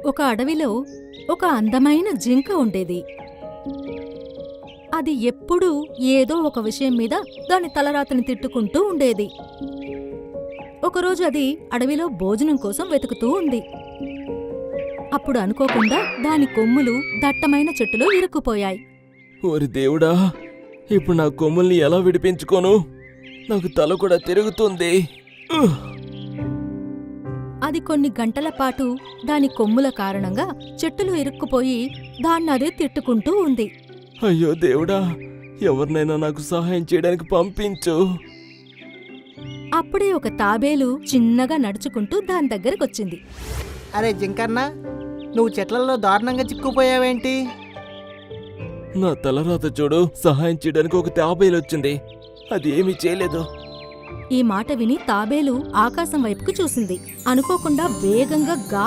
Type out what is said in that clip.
ఒక అడవిలో ఒక అందమైన జింక ఉండేది. అది ఎప్పుడూ ఏదో ఒక విషయం మీద దాని తలరాతని తిట్టుకుంటూ ఉండేది. ఒకరోజు అది అడవిలో భోజనం కోసం వెతుకుతూ ఉంది. అప్పుడు అనుకోకుండా దాని కొమ్ములు దట్టమైన చెట్టులో ఇరుక్కుపోయాయి. ఓరి దేవుడా, ఇప్పుడు నా కొమ్ముల్ని ఎలా విడిపించుకోను? నాకు తల కూడా తిరుగుతుంది. ఉహ్! అది కొన్ని గంటల పాటు దాని కొమ్ముల కారణంగా చెట్టులో ఇరుక్కుపోయి దాన్నదే తిట్టుకుంటూ ఉంది. అయ్యో దేవుడా, ఎవరినైనా నాకు సహాయం చేయడానికి పంపించు. అప్పుడే ఒక తాబేలు చిన్నగా నడుచుకుంటూ దాని దగ్గరకొచ్చింది. అరే జింకన్న, నువ్వు చెట్లలో దారుణంగా చిక్కుపోయావేంటి? నా తలరాత చూడు, సహాయం చేయడానికి ఒక తాబేలు వచ్చింది. అది ఏమీ చేయలేదు. ఈ మాట విని తాబేలు ఆకాశం వైపుకు చూసింది. అనుకోకుండా వేగంగా